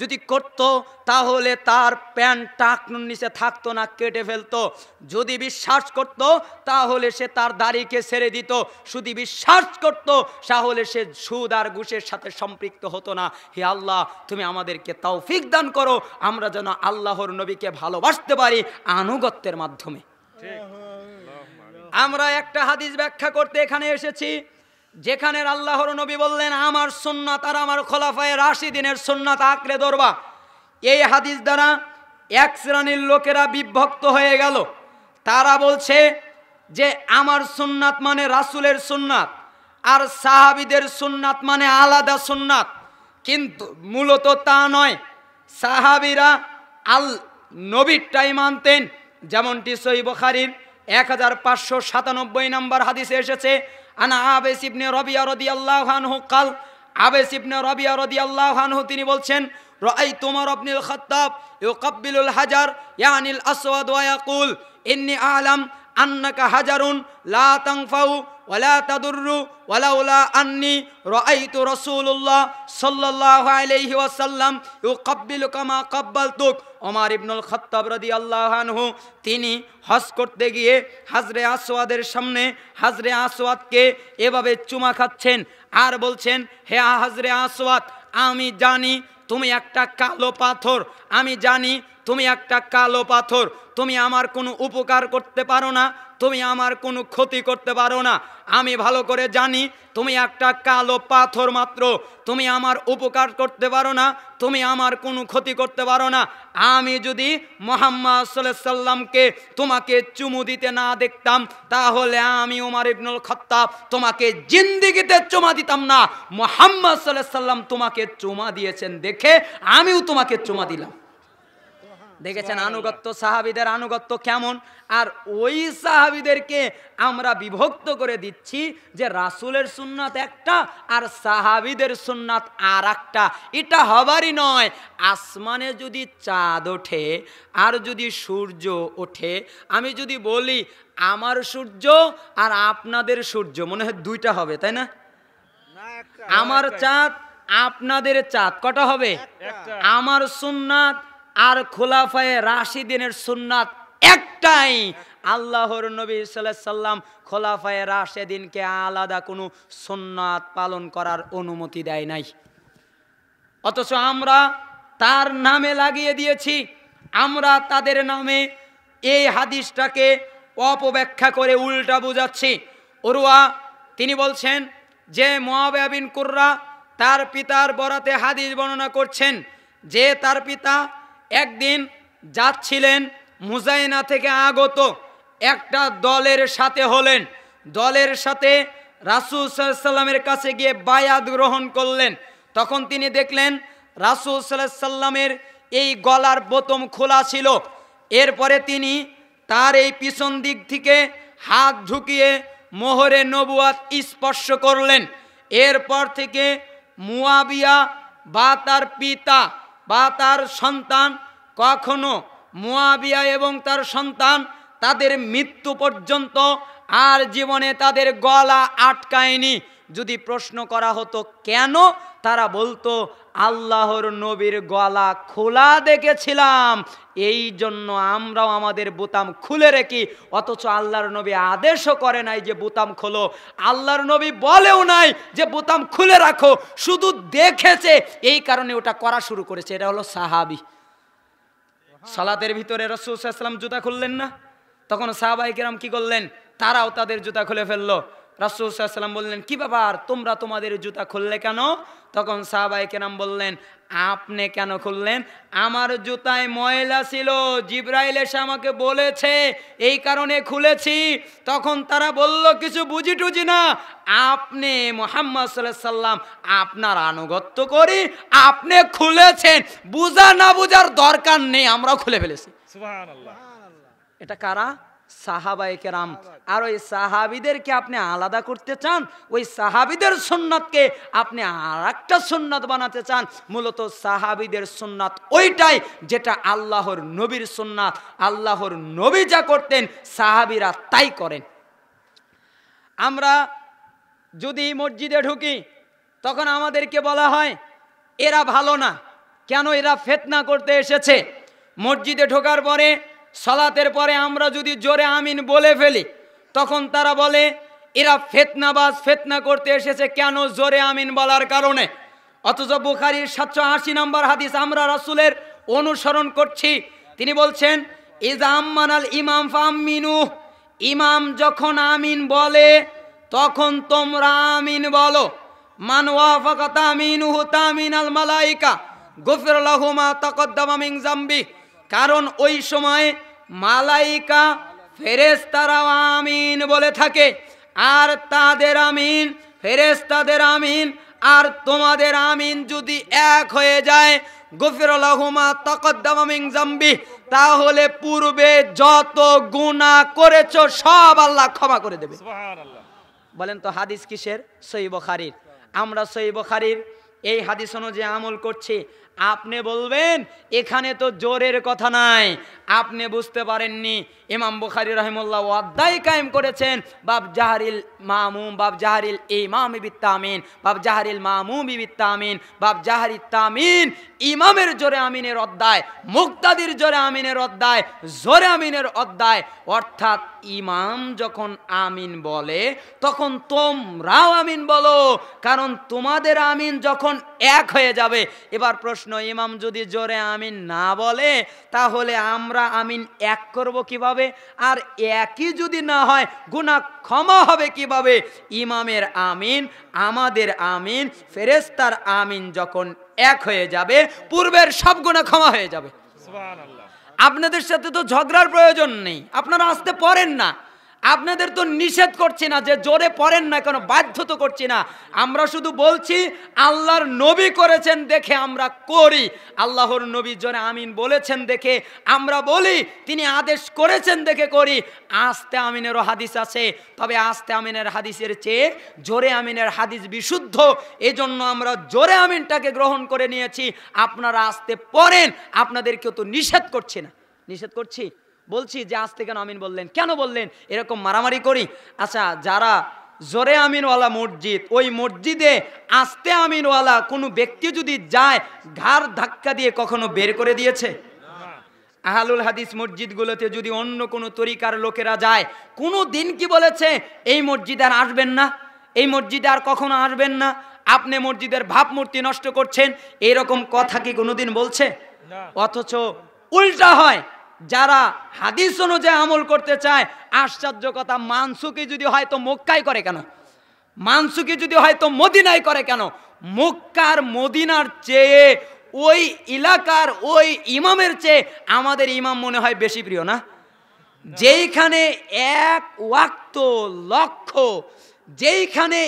যদি করত তাহলে তার প্যান্ট টাকনুর নিচে থাকতো না, কেটে ফেলতো। যদি বিশ্বাস করত তাহলে সে তার দাড়িকে ছেড়ে দিত। যদি বিশ্বাস করত তাহলে সে সুদ আর ঘুষের সাথে সম্পৃক্ত হতো না। হে আল্লাহ, তুমি আমাদেরকে তৌফিক দান করো, আমরা যেন আল্লাহর নবীকে ভালোবাসতে পারি আনুগত্যের মাধ্যমে। আমরা একটা হাদিস ব্যাখ্যা করতে এখানে এসেছি, যেখানে আল্লাহর নবী বললেন আমার সুন্নাত আর আমার খোলাফায়ে রাশিদিনের সুন্নাত আঁকড়ে ধরবা। এই হাদিস দ্বারা এক শ্রেণীর লোকেরা বিভক্ত হয়ে গেল। তারা বলছে যে আমার সুন্নাত মানে রাসূলের সুন্নাত, আর সাহাবীদের সুন্নাত মানে আলাদা সুন্নাত। কিন্তু মূলত তা নয়। সাহাবীরা নবীরটাই মানতেন, যেমনটি সহিহ বুখারীর 1597 নম্বর হাদিসে এসেছে, আনা আবেস ইবনে রবিয়া রাদিয়াল্লাহু আনহু قال, আবেস ইবনে রবিয়া রাদিয়াল্লাহু আনহু তিনি বলছেন, রাআইতু উমর ইবনুল খাত্তাব ইউকাব্বিলুল হাজার ইয়ানিল আসওয়াদ ওয়া ইয়াকুল ইন্নী আ'লাম আন্নাকা হাজারুন লা তানফাউ ওয়া লা তাদুররু ওয়ালাউলা আন্নী রাআইতু রাসূলুল্লাহ সাল্লাল্লাহু আলাইহি ওয়াসাল্লাম ইউকাব্বিলু কামা কাব্বালতুক। ওমর ইবনুল খাত্তাব রাদিয়াল্লাহু আনহু তিনি হজ করতে গিয়ে হাজরে আসওয়াদের সামনে হাজরে আসওয়াদকে এভাবে চুমা খাচ্ছেন আর বলছেন, হে হাজরে আসওয়াদ, আমি জানি তুমি একটা কালো পাথর, আমি জানি তুমি একটা কালো পাথর, তুমি আমার কোনো উপকার করতে পারো না, তুমি আমার কোনো ক্ষতি করতে পারো না। আমি ভালো করে জানি তুমি একটা কালো পাথর মাত্র, তুমি আমার উপকার করতে পারো না, তুমি আমার কোনো ক্ষতি করতে পারো না। আমি যদি মুহাম্মদ সাল্লাল্লাহু আলাইহি সাল্লামকে তোমাকে চুমু দিতে না দেখতাম, তাহলে আমি ওমর ইবনুল খাত্তাব তোমাকে জিন্দেগিতে চুমা দিতাম না। মুহাম্মদ সাল্লাল্লাহু আলাইহি সাল্লাম তোমাকে চুমা দিয়েছেন দেখে আমিও তোমাকে চুমা দিলাম। দেখেছেন আনুগত্য, সাহাবীদের আনুগত্য কেমন। আর ওই সাহাবীদেরকে আমরা বিভক্ত করে দিচ্ছি যে রাসূলের সুন্নাত একটা আর সাহাবীদের সুন্নাত আর একটা। এটা হবারই নয়। আসমানে যদি চাঁদ ওঠে আর যদি সূর্য ওঠে, আমি যদি বলি আমার সূর্য আর আপনাদের সূর্য, মনে হয় দুইটা হবে, তাই না? আমার চাঁদ আপনাদের চাঁদ কটা হবে? আমার সুন্নাত আর খোলাফায়ে রাশিদিনের সুন্নাত একটাই। আল্লাহর নবী সাল্লাল্লাহু আলাইহি সাল্লাম খোলাফায়ে রাশিদিনকে আলাদা কোনো সুন্নাত পালন করার অনুমতি দেয় নাই, অথচ আমরা তার নামে লাগিয়ে দিয়েছি। আমরা তাদের নামে এই হাদিসটাকে অপব্যাখ্যা করে উল্টা বোঝাচ্ছি। উরওয়া তিনি বলছেন যে মুআবিয়া বিন কুররা তার পিতার বরাতে হাদিস বর্ণনা করছেন যে তার পিতা একদিন যাচ্ছিলেন, মুজাইনা থেকে আগত একটা দলের সাথে হলেন। দলের সাথে রাসূল সাল্লাল্লাহু আলাইহি সাল্লামের কাছে গিয়ে বায়াত গ্রহণ করলেন। তখন তিনি দেখলেন রাসূল সাল্লাল্লাহু আলাইহি সাল্লামের এই গলার বোতাম খোলা ছিল। এরপরে তিনি তার এই পিছন দিক থেকে হাত ঢুকিয়ে মোহরে নবুয়াত স্পর্শ করলেন। এরপর থেকে মুআবিয়া বা তার পিতা বা তার সন্তান কখনো, মুআবিয়া এবং তার সন্তান তাদের মৃত্যু পর্যন্ত আর জীবনে তাদের গলা আটকায়নি। যদি প্রশ্ন করা হতো কেন, তারা বলতো আল্লাহর নবীর গলা খোলা দেখেছিলাম, এই জন্য আমরাও আমাদের বোতাম খুলে রেখি। অথচ আল্লাহর নবী আদেশও করে নাই যে বোতাম খোলো, আল্লাহর নবী বলেও নাই যে বোতাম খুলে রাখো, শুধু দেখেছে, এই কারণে ওটা করা শুরু করেছে। এটা হলো সাহাবী। সালাতের ভিতরে রাসূল সাল্লাল্লাহু আলাইহি ওয়াসাল্লাম জুতা খুললেন না, তখন সাহাবায়ে কেরাম কি করলেন, তারাও তাদের জুতা খুলে ফেললো। রাসূল সাল্লাল্লাহু আলাইহি ওয়াসাল্লাম বললেন, কি ব্যাপার তোমরা তোমাদের জুতা খুললে কেন? তখন সাহাবায়ে কেরাম বললেন, আপনি কেন খুললেন? আমার জুতায় ময়লা ছিল, জিবরাইল এসে আমাকে বলেছে, এই কারণে খুলেছি। তখন তারা বলল, কিছু বুঝি টুঝি না, আপনি মুহাম্মদ সাল্লাল্লাহু আলাইহি সাল্লাম আপনার আনুগত্য করি, আপনি খুলেছেন, বুঝা না বুঝার দরকার নেই, আমরাও খুলে ফেলেছি। সুবহানাল্লাহ। এটা কারা? সাহাবায়ে কেরাম। আর ওই সাহাবীদেরকে আপনি আলাদা করতে চান, ওই সাহাবীদের সুন্নাতকে আপনি আর একটা সুন্নাত বানাতে চান। মূলত সাহাবীদের সুন্নাত ওইটাই যেটা আল্লাহর নবীর সুন্নাত। আল্লাহর নবী যা করতেন সাহাবীরা তাই করেন। আমরা যদি মসজিদে ঢুকি তখন আমাদেরকে বলা হয় এরা ভালো না, কেন? এরা ফিতনা করতে এসেছে। মসজিদে ঢোকার পরে সালাতের পরে আমরা যদি জোরে আমিন বলে ফেলি, তখন তারা বলে এরা ফিতনাবাজ, ফিতনা করতে এসেছে, কেন? জোরে আমিন বলার কারণে। অথচ বুখারীর 780 নম্বর হাদিস আমরা রাসূলের অনুসরণ করছি। তিনি বলছেন, ইযা আম্মানাল ইমাম ফাআমিনু, ইমাম যখন আমিন বলে তখন তোমরা আমিন বলো। মান ওয়াফাকা তামিনুহু তামিনাল মালাইকা গুফির লাহু মা তাকদ্দামা মিন যামবি। কারণ ওই সময় মালাইকা ফেরেশতারাও আমিন বলে থাকে, আর তাদের আমিন ফেরেশতাদের আমিন আর তোমাদের আমিন যদি এক হয়ে যায়, গুফির লাহু মা তাকদ্দামা মিন যামবি, তাহলে পূর্বে যত গুনাহ করেছো সব আল্লাহ ক্ষমা করে দেবে। সুবহানাল্লাহ। বলেন তো হাদিস কিসের? সহিহ বুখারীর। আমরা সহিহ বুখারীর এই হাদিস অনুযায়ী আমল করছি। আপনি বলবেন এখানে তো জোরের কথা নাই, আপনি বুঝতে পারেননি। ইমাম বুখারী রাহিমাহুল্লাহ অধ্যায় কায়েম করেছেন বাব জাহরিল মামুম, বাব জাহরিল ইমাম বিত তামিন, বাব জাহরিল মামুম বিত তামিন, বাব জাহরিত তামিন। ইমামের জোরে আমিনের অধ্যায়, মুক্তাদির জোরে আমিনের অধ্যায়, জোরে আমিনের অধ্যায়। অর্থাৎ ইমাম যখন আমিন বলে তখন তোমরাও আমিন বলো, কারণ তোমাদের আমিন যখন এক হয়ে যাবে। এবার প্রশ্ন, ইমাম যদি জোরে আমিন না বলে তাহলে আমরা আমিন এক করব কিভাবে? আর একই যদি না হয় গুনাহ ক্ষমা হবে কিভাবে? ইমামের আমিন, আমাদের আমিন, ফেরেশতার আমিন যখন এক হয়ে যাবে পূর্বের সব গুনাহ ক্ষমা হয়ে যাবে। সুবহানাল্লাহ। আপনাদের সাথে তো ঝগড়ার প্রয়োজন নেই, আপনারা আসতে পারেন না। আপনাদের তো নিষেধ করছি না যে জোরে পড়েন না, কেন বাধ্য তো করছি না। আমরা শুধু বলছি আল্লাহর নবী করেছেন দেখে আমরা করি, আল্লাহর নবী জোরে আমিন বলেছেন দেখে আমরা বলি, তিনি আদেশ করেছেন দেখে করি। আস্তে আমিনেরও হাদিস আছে, তবে আস্তে আমিনের হাদিসের চেয়ে জোরে আমিনের হাদিস বিশুদ্ধ, এজন্য আমরা জোরে আমিনটাকে গ্রহণ করে নিয়েছি। আপনারা আস্তে পড়েন, আপনাদেরকেও তো নিষেধ করছি না। নিষেধ করছি? বলছি যে আস্তে কেন আমিন বললেন, কেন বললেন? এরকম মারামারি করি? আচ্ছা, যারা জোরে আমিনওয়ালা মসজিদ, ওই মসজিদে আস্তে আমিনওয়ালা কোনো ব্যক্তি যদি যায়, ঘাড় ধাক্কা দিয়ে কখনো বের করে দিয়েছে? আহলুল হাদিস মসজিদগুলোতে যদি অন্য কোনো তরিকার লোকেরা যায়, কোনো দিন কি বলেছে এই মসজিদে আর আসবেন না, এই মসজিদে আর কখনো আসবেন না, আপনি মসজিদের ভাবমূর্তি নষ্ট করছেন, এরকম কথা কি কোনোদিন বলছে? অথচ উল্টা হয়। যারা হাদিস অনুযায়ী আমল করতে চায়, আশ্চর্য কথা, মানসুকি যদি হয় তো মক্কায় করে কেন? মানসুকি যদি হয় তো মদিনায় করে কেন? মক্কার মদিনার চেয়ে ওই এলাকার ওই ইমামের চেয়ে আমাদের ইমাম মনে হয় বেশি প্রিয় না? যেইখানে এক ওয়াক্ত লক্ষ, যেইখানে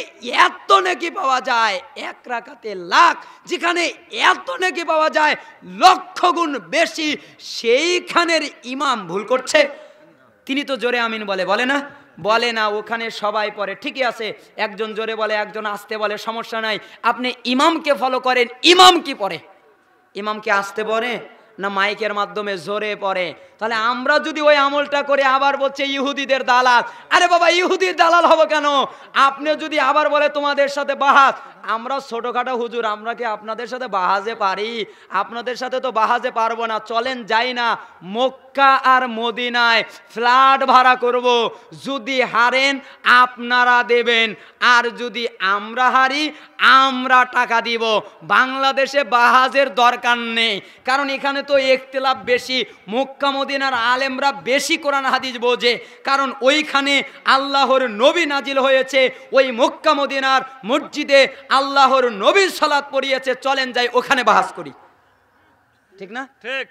এত নেকি পাওয়া যায় এক রাকাতে লাখ, যেখানে এত নেকি পাওয়া যায় লক্ষ গুণ বেশি, সেইখানের ইমাম ভুল করছে? তিনি তো জোরে আমিন বলে, বলে না? বলে না। ওখানে সবাই পড়ে, ঠিকই আছে, একজন জোরে বলে একজন আস্তে বলে, সমস্যা নাই। আপনি ইমামকে ফলো করেন, ইমাম কি পড়ে? ইমাম কি আস্তে পড়ে না মাইকের মাধ্যমে জোরে পড়ে? তাহলে আমরা যদি ওই আমলটা করে আবার বলছে ইহুদিদের দালাল, আরে বাবা ইহুদির দালাল হবো কেন? আপনি যদি আবার বলে তোমাদের সাথে বাহাজ, আমরা ছোটখাটো হুজুর, আমরা কি আপনাদের সাথে বাহাজে পারি? আপনাদের সাথে তো বাহাজে পারবো না। চলেন যাই না মক্কা আর মদিনায় ফ্ল্যাট ভাড়া করব, যদি হারেন আপনারা দেবেন, আর যদি আমরা হারি আমরা টাকা দিব। বাংলাদেশে বাহাজের দরকার নেই, কারণ এখানে তো ইখতিলাফ বেশি। মক্কা মদিনার আলেমরা বেশি কোরআন হাদিস বোঝে, কারণ ওইখানে আল্লাহর নবী নাজিল হয়েছে, ওই মক্কা মদিনার মসজিদে আল্লাহর নবী সালাত পড়িয়েছে। চলেন যাই ওখানে বাহাজ করি, ঠিক না? ঠিক।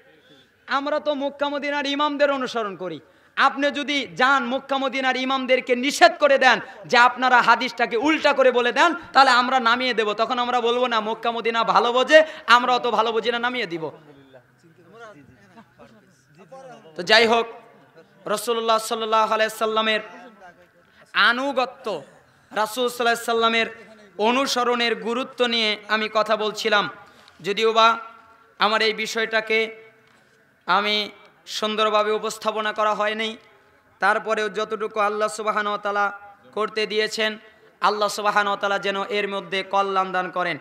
আমরা তো মক্কা মদিনার ইমামদের অনুসরণ করি। আপনি যদি যান মক্কা মদিনার ইমামদেরকে নিষেধ করে দেন যে আপনারা হাদিসটাকে উল্টা করে বলে দেন, তাহলে আমরা নামিয়ে দেব। তখন আমরা বলবো না মক্কা মদিনা ভালো বোঝে, আমরা অত ভালো বুঝি না, নামিয়ে দিব। তো যাই হোক, রাসূলুল্লাহ সাল্লাল্লাহু আলাইহি সাল্লামের আনুগত্য, রাসূল সাল্লাল্লাহু আলাইহি সাল্লামের অনুসরণের গুরুত্ব নিয়ে আমি কথা বলছিলাম। যদিও বা আমার এই বিষয়টাকে আমি সুন্দরভাবে উপস্থাপনা করা হয়নি, তারপরেও যতটুকু আল্লাহ সুবহানাহু ওয়া তাআলা করতে দিয়েছেন, আল্লাহ সুবহানাহু ওয়া তাআলা যেন এর মধ্যে কল্যাণ দান করেন।